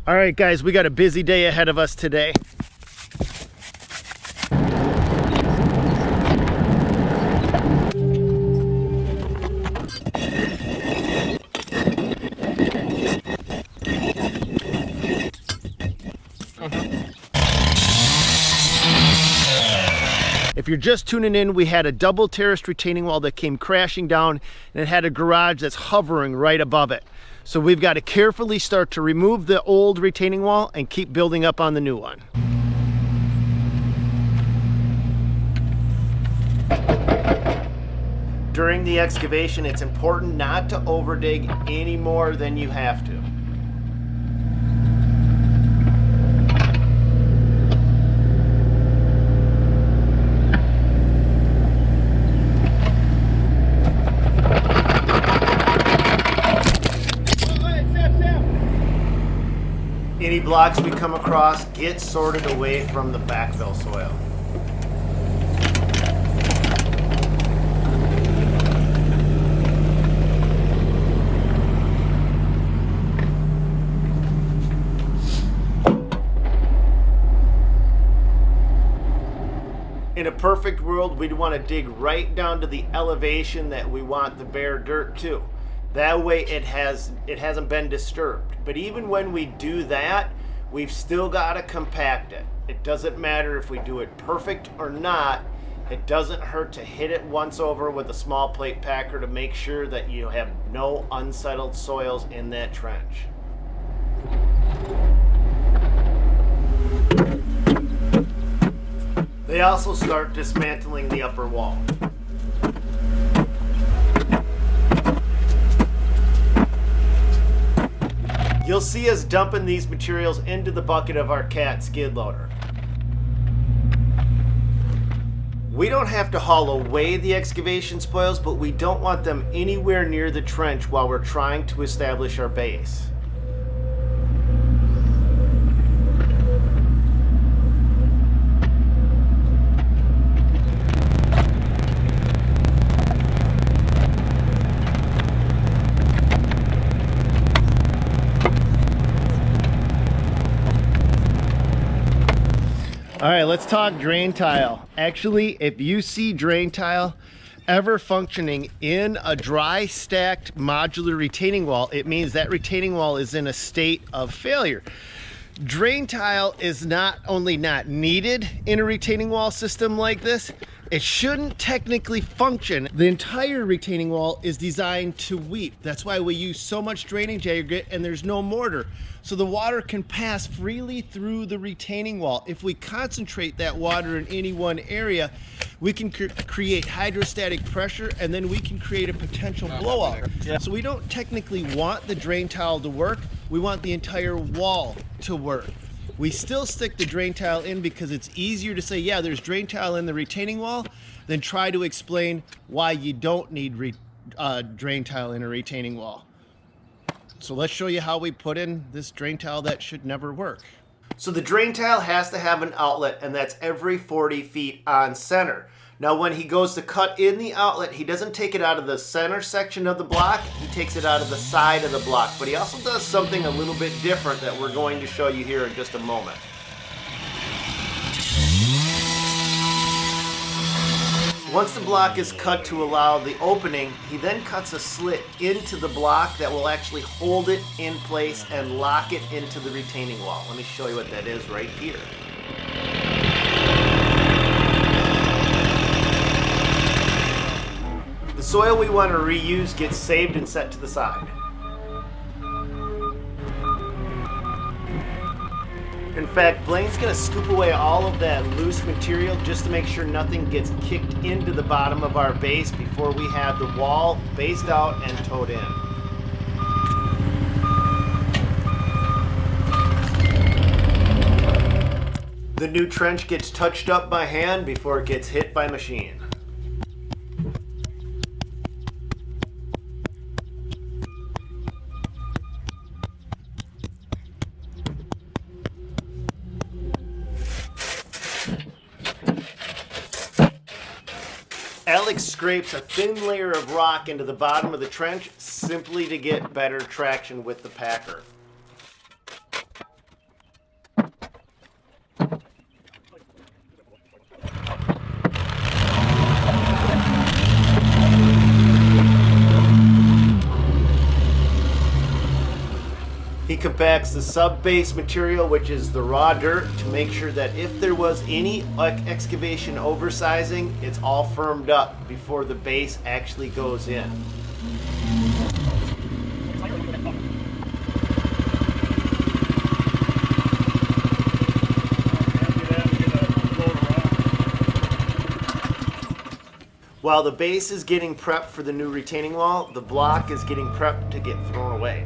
All right, guys, we got a busy day ahead of us today. If you're just tuning in, we had a double terraced retaining wall that came crashing down, and it had a garage that's hovering right above it. So we've got to carefully start to remove the old retaining wall and keep building up on the new one. During the excavation, it's important not to overdig any more than you have to. Any blocks we come across get sorted away from the backfill soil. In a perfect world, we'd want to dig right down to the elevation that we want the bare dirt to. That way it hasn't been disturbed. But even when we do that, we've still got to compact it. It doesn't matter if we do it perfect or not. It doesn't hurt to hit it once over with a small plate packer to make sure that you have no unsettled soils in that trench. They also start dismantling the upper wall. You'll see us dumping these materials into the bucket of our cat skid loader. We don't have to haul away the excavation spoils, but we don't want them anywhere near the trench while we're trying to establish our base. All right, let's talk drain tile. Actually, if you see drain tile ever functioning in a dry stacked modular retaining wall, it means that retaining wall is in a state of failure. Drain tile is not only not needed in a retaining wall system like this, it shouldn't technically function. The entire retaining wall is designed to weep. That's why we use so much drainage aggregate and there's no mortar. So the water can pass freely through the retaining wall. If we concentrate that water in any one area, we can create hydrostatic pressure and then we can create a potential blowout. Yeah. So we don't technically want the drain tile to work. We want the entire wall to work. We still stick the drain tile in because it's easier to say, yeah, there's drain tile in the retaining wall, than try to explain why you don't need drain tile in a retaining wall. So let's show you how we put in this drain tile that should never work. So the drain tile has to have an outlet, and that's every 40 feet on center. Now when he goes to cut in the outlet, he doesn't take it out of the center section of the block, he takes it out of the side of the block. But he also does something a little bit different that we're going to show you here in just a moment. Once the block is cut to allow the opening, he then cuts a slit into the block that will actually hold it in place and lock it into the retaining wall. Let me show you what that is right here. The soil we want to reuse gets saved and set to the side. In fact, Blaine's going to scoop away all of that loose material just to make sure nothing gets kicked into the bottom of our base before we have the wall based out and towed in. The new trench gets touched up by hand before it gets hit by machine. Alex scrapes a thin layer of rock into the bottom of the trench simply to get better traction with the packer. backs the sub-base material, which is the raw dirt, to make sure that if there was any excavation oversizing, it's all firmed up before the base actually goes in. While the base is getting prepped for the new retaining wall, the block is getting prepped to get thrown away.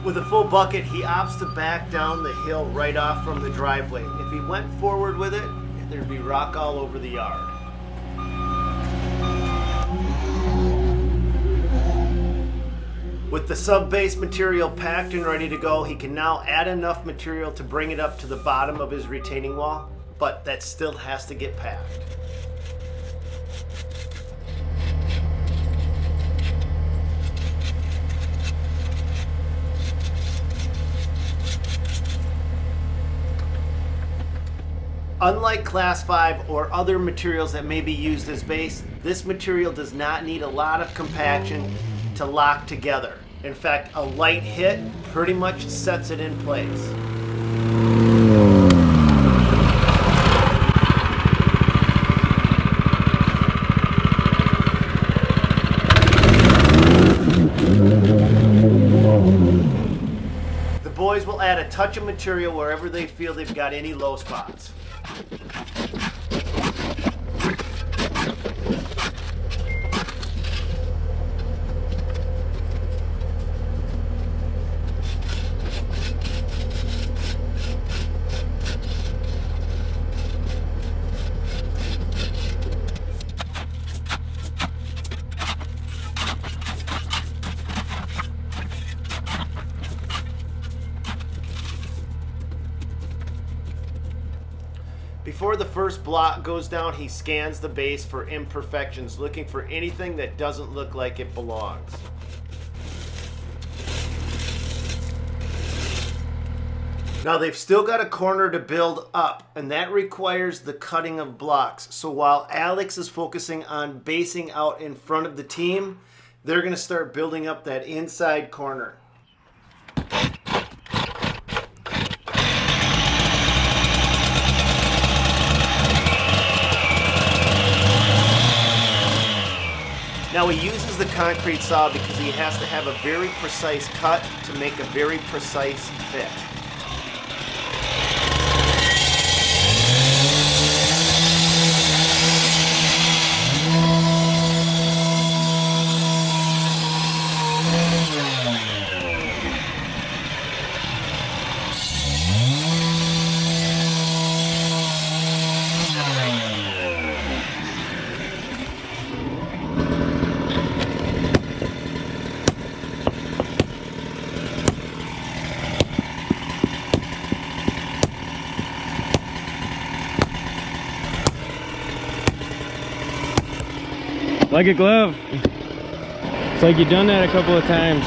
With a full bucket, he opts to back down the hill right off from the driveway. If he went forward with it, there'd be rock all over the yard. With the sub-base material packed and ready to go, he can now add enough material to bring it up to the bottom of his retaining wall, but that still has to get packed. Unlike Class 5 or other materials that may be used as base, this material does not need a lot of compaction to lock together. In fact, a light hit pretty much sets it in place. The boys will add a touch of material wherever they feel they've got any low spots. Before the first block goes down, he scans the base for imperfections, looking for anything that doesn't look like it belongs. Now they've still got a corner to build up, and that requires the cutting of blocks. So while Alex is focusing on basing out in front of the team, they're going to start building up that inside corner. Now he uses the concrete saw because he has to have a very precise cut to make a very precise fit. Like a glove. It's like you've done that a couple of times.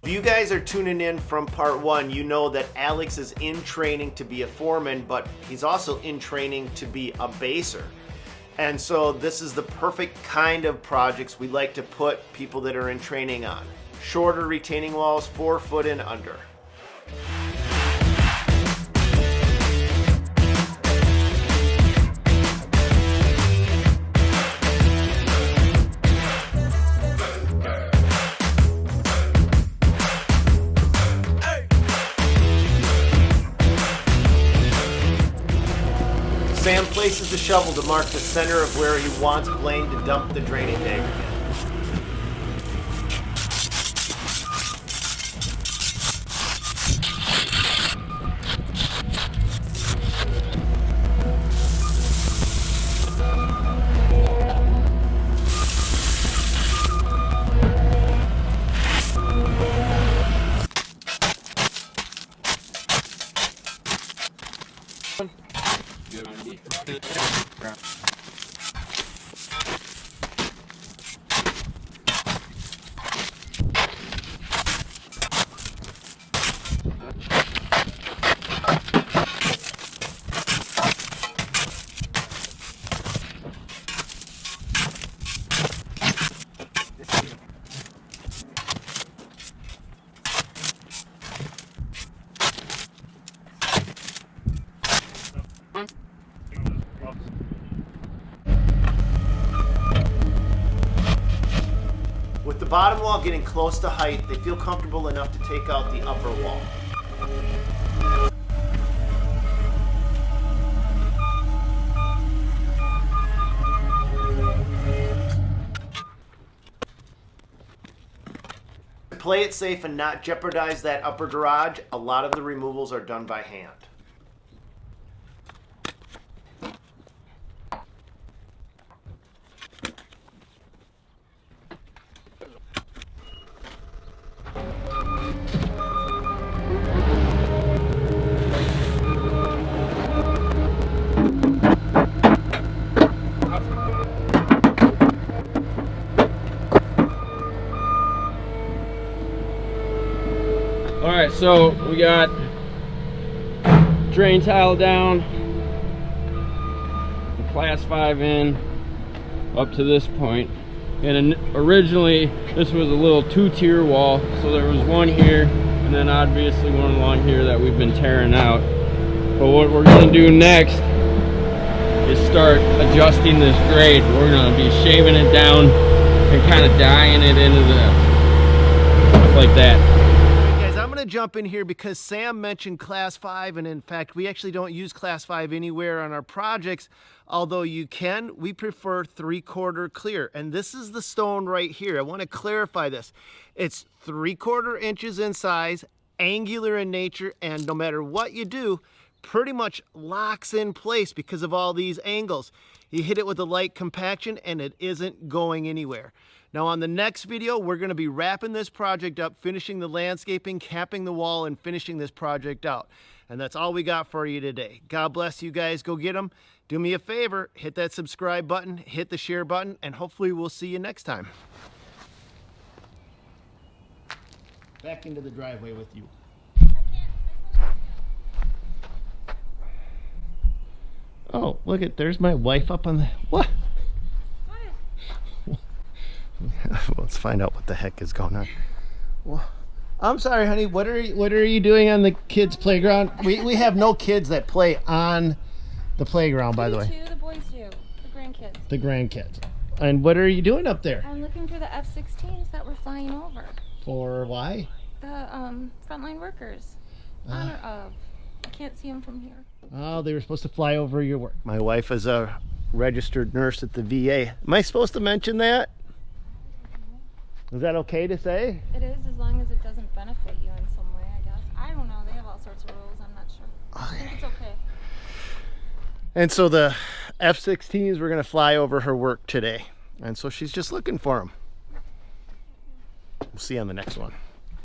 If you guys are tuning in from part 1, you know that Alex is in training to be a foreman, but he's also in training to be a baser. And so this is the perfect kind of projects we like to put people that are in training on. Shorter retaining walls, 4 foot and under. Sam places the shovel to mark the center of where he wants Blaine to dump the draining aggregate. With the bottom wall getting close to height, they feel comfortable enough to take out the upper wall. To play it safe and not jeopardize that upper garage, a lot of the removals are done by hand. All right, so we got drain tile down, class 5 in up to this point. And originally this was a little 2-tier wall, so there was one here and then obviously one along here that we've been tearing out. But what we're going to do next is start adjusting this grade. We're going to be shaving it down and kind of dyeing it into the like that. Jump in here because Sam mentioned class 5, and in fact we actually don't use class 5 anywhere on our projects, although you can. We prefer 3/4 clear, and this is the stone right here. I want to clarify this. It's 3/4 inches in size, angular in nature, and no matter what you do, pretty much locks in place because of all these angles. You hit it with a light compaction and it isn't going anywhere. Now on the next video, we're going to be wrapping this project up, finishing the landscaping, capping the wall, and finishing this project out. And that's all we got for you today. God bless you guys. Go get them. Do me a favor, hit that subscribe button, hit the share button, and hopefully we'll see you next time. Back into the driveway with you. Oh, look at, there's my wife up on the, what? Let's find out what the heck is going on. Well, I'm sorry, honey. What are you doing on the kids' playground? We have no kids that play on the playground, by the way. The boys do. The grandkids. The grandkids. And what are you doing up there? I'm looking for the F-16s that were flying over. For why? The frontline workers. Honor of. I can't see them from here. Oh, they were supposed to fly over your work. My wife is a registered nurse at the VA. Am I supposed to mention that? Is that okay to say? It is, as long as it doesn't benefit you in some way, I guess. I don't know. They have all sorts of rules. I'm not sure. I think it's okay. And so the F-16s were going to fly over her work today. And so she's just looking for them. We'll see you on the next one.